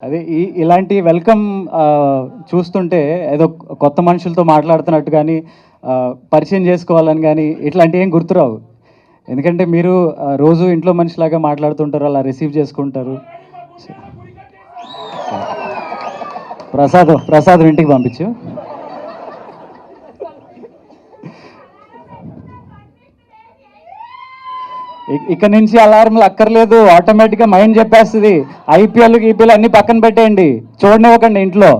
అదే ఇలాంటి వెల్కమ్ చూస్తుంటే ఏదో కొత్త మనుషులతో మాట్లాడుతున్నట్టు కానీ పరిచయం చేసుకోవాలని కానీ ఇట్లాంటివి ఏం గుర్తురావు. ఎందుకంటే మీరు రోజు ఇంట్లో మనిషిలాగా మాట్లాడుతుంటారు, అలా రిసీవ్ చేసుకుంటారు. ప్రసాదం ఇంటికి పంపించు. ఇక్కడ నుంచి అలారంలు అక్కర్లేదు, ఆటోమేటిక్గా మైండ్ చెప్పేస్తుంది. ఐపీఎల్ అన్ని పక్కన పెట్టేయండి, చూడనివ్వకండి ఇంట్లో.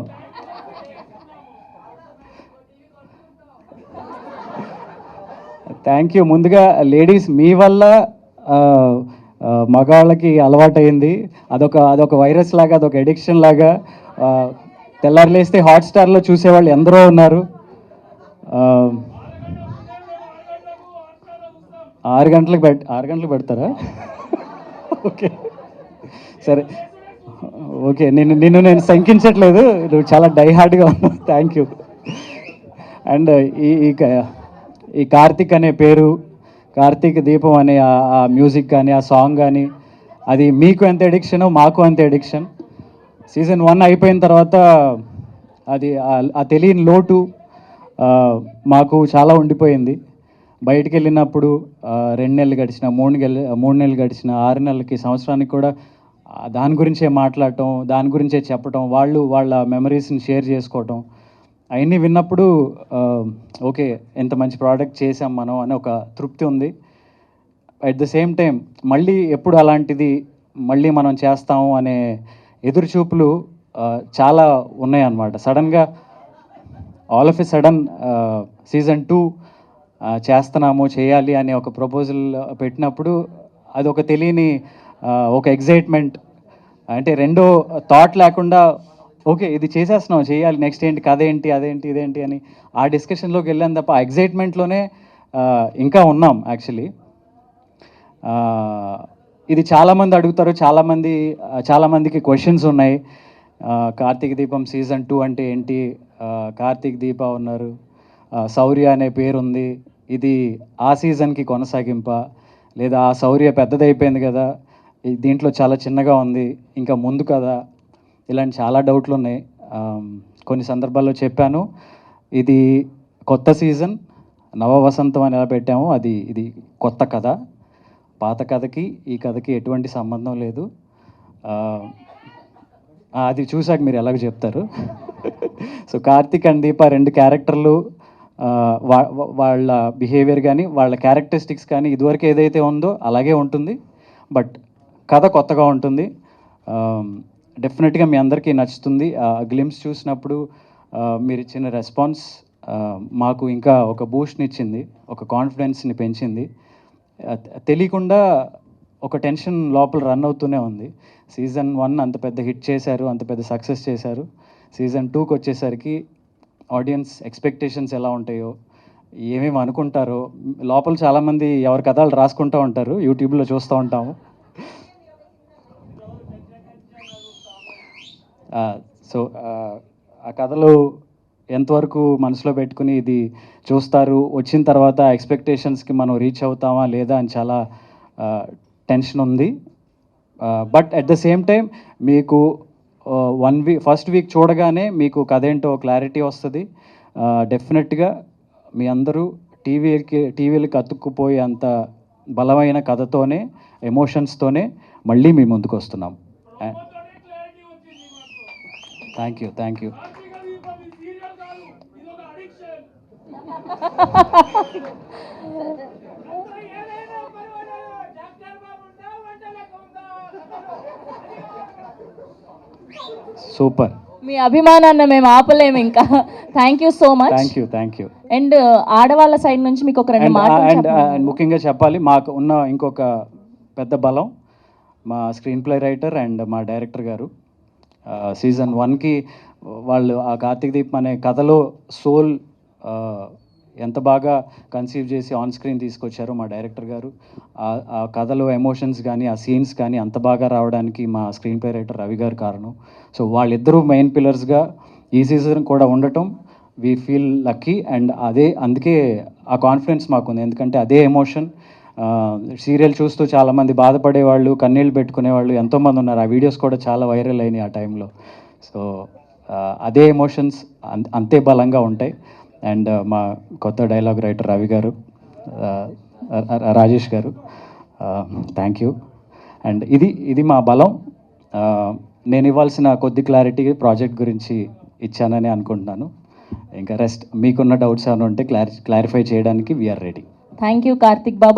Thank you. ముందుగా లేడీస్ మీ వల్ల మగవాళ్ళకి అలవాటైంది. అదొక వైరస్ లాగా, అదొక ఎడిక్షన్ లాగా. తెల్లారు లేస్తే హాట్స్టార్లో చూసేవాళ్ళు ఎందరో ఉన్నారు. 6 గంటలకు పెడతారా? ఓకే, సరే, ఓకే. నేను శంకించట్లేదు, నువ్వు చాలా డైహార్డ్గా ఉన్నావు. Thank you. అండ్ ఈ కార్తిక్ అనే పేరు, కార్తీక దీపం అనే ఆ మ్యూజిక్ కానీ, ఆ సాంగ్ కానీ, అది మీకు ఎంత ఎడిక్షనో మాకు అంత ఎడిక్షన్. సీజన్ 1 అయిపోయిన తర్వాత అది ఆ తెలియని లోటు మాకు చాలా ఉండిపోయింది. బయటికి వెళ్ళినప్పుడు 2 నెలలు గడిచిన, 3 నెలలు గడిచిన, 6 నెలలకి, సంవత్సరానికి కూడా దాని గురించే మాట్లాడటం, దాని గురించే చెప్పటం, వాళ్ళ మెమరీస్ని షేర్ చేసుకోవటం, అవన్నీ విన్నప్పుడు ఓకే, ఎంత మంచి ప్రోడక్ట్ చేసాం మనం అని ఒక తృప్తి ఉంది. అట్ ద సేమ్ టైం మళ్ళీ ఎప్పుడు అలాంటిది మళ్ళీ మనం చేస్తాము అనే ఎదురుచూపులు చాలా ఉన్నాయన్నమాట. సడన్గా all of a sudden season 2 చేయాలి అనే ఒక ప్రపోజల్ పెట్టినప్పుడు అది ఒక తెలియని ఒక ఎగ్జైట్మెంట్. అంటే రెండో థాట్ లేకుండా ఓకే ఇది చేసేస్తున్నాం, చేయాలి, నెక్స్ట్ ఏంటి, కథ ఏంటి, అదేంటి, ఇదేంటి అని ఆ డిస్కషన్లోకి వెళ్ళాను తప్ప ఆ ఎగ్జైట్మెంట్లోనే ఇంకా ఉన్నాం యాక్చువల్లీ. ఇది చాలామంది అడుగుతారు, చాలామందికి క్వశ్చన్స్ ఉన్నాయి. కార్తీక దీపం సీజన్ 2 అంటే ఏంటి, కార్తీక్ దీప ఉన్నారు, శౌర్య అనే పేరు ఉంది, ఇది ఆ సీజన్కి కొనసాగింప, లేదా ఆ శౌర్య పెద్దదైపోయింది కదా, దీంట్లో చాలా చిన్నగా ఉంది, ఇంకా ముందు కదా, ఇలాంటి చాలా డౌట్లు ఉన్నాయి. కొన్ని సందర్భాల్లో చెప్పాను, ఇది కొత్త సీజన్, నవవసంతం అని ఎలా పెట్టామో ఇది కొత్త కథ. పాత కథకి ఈ కథకి ఎటువంటి సంబంధం లేదు. అది చూసాక మీరు ఎలాగో చెప్తారు. సో కార్తీక్ అండ్ దీప 2 క్యారెక్టర్లు, వాళ్ళ బిహేవియర్ కానీ, వాళ్ళ క్యారెక్టరిస్టిక్స్ కానీ ఇదివరకు ఏదైతే ఉందో అలాగే ఉంటుంది. బట్ కథ కొత్తగా ఉంటుంది. డెఫినెట్గా మీ అందరికీ నచ్చుతుంది. గ్లిమ్స్ చూసినప్పుడు మీరు ఇచ్చిన రెస్పాన్స్ మాకు ఇంకా ఒక బూస్ట్ని ఇచ్చింది, ఒక కాన్ఫిడెన్స్ని పెంచింది. తెలియకుండా ఒక టెన్షన్ లోపల రన్ అవుతూనే ఉంది. సీజన్ 1 అంత పెద్ద హిట్ చేశారు, అంత పెద్ద సక్సెస్ చేశారు. సీజన్ 2కి వచ్చేసరికి ఆడియన్స్ ఎక్స్పెక్టేషన్స్ ఎలా ఉంటాయో, ఏమేమి అనుకుంటారో, లోపల చాలామంది ఎవరి కథలు రాసుకుంటూ ఉంటారు, యూట్యూబ్లో చూస్తూ ఉంటాము. సో ఆ కథలు ఎంతవరకు మనసులో పెట్టుకుని ఇది చూస్తారు, వచ్చిన తర్వాత ఎక్స్పెక్టేషన్స్కి మనం రీచ్ అవుతామా లేదా అని చాలా టెన్షన్ ఉంది. But at the same time మీకు ఫస్ట్ వీక్ చూడగానే మీకు కథ ఏంటో క్లారిటీ వస్తుంది. డెఫినెట్గా మీ అందరూ టీవీలకి అతుక్కుపోయే అంత బలమైన కథతోనే, ఎమోషన్స్తోనే మళ్ళీ మీ ముందుకు వస్తున్నాం. Thank you. సూపర్. మీ అభిమానాన్ని మేము ఆపలేము ఇంకా. Thank you so much. Thank you. And ఆడవాళ్ళ సైడ్ నుంచి మీకు ఒక 2 మాటలు ముఖ్యంగా చెప్పాలి, మాకు ఉన్న ఇంకొక పెద్ద బలం మా స్క్రీన్ ప్లే రైటర్ అండ్ మా డైరెక్టర్ గారు. సీజన్ 1కి వాళ్ళు ఆ కార్తీక్ దీప్ అనే కథలో సోల్ ఎంత బాగా కన్సీవ్ చేసి ఆన్ స్క్రీన్ తీసుకొచ్చారో మా డైరెక్టర్ గారు. ఆ కథలో ఎమోషన్స్ కానీ, ఆ సీన్స్ కానీ అంత బాగా రావడానికి మా స్క్రీన్ ప్లే రైటర్ రవి గారు కారణం. సో వాళ్ళిద్దరూ మెయిన్ పిల్లర్స్గా ఈ సీజన్ కూడా ఉండటం వీ ఫీల్ లక్కీ. అండ్ అందుకే ఆ కాన్ఫిడెన్స్ మాకుంది, ఎందుకంటే అదే ఎమోషన్ సీరియల్ చూస్తూ చాలామంది బాధపడేవాళ్ళు, కన్నీళ్ళు పెట్టుకునేవాళ్ళు ఎంతోమంది ఉన్నారు. ఆ వీడియోస్ కూడా చాలా వైరల్ అయినాయి ఆ టైంలో. సో అదే ఎమోషన్స్ అంతే బలంగా ఉంటాయి. అండ్ మా కొత్త డైలాగ్ రైటర్ రవి గారు, రాజేష్ గారు, థ్యాంక్ యూ. అండ్ ఇది మా బలం. నేను ఇవ్వాల్సిన కొద్ది క్లారిటీ ప్రాజెక్ట్ గురించి ఇచ్చానని అనుకుంటున్నాను. ఇంకా రెస్ట్ మీకున్న డౌట్స్ ఏమైనా ఉంటే క్లారిఫై చేయడానికి we are ready. Thank you Karthik Babu.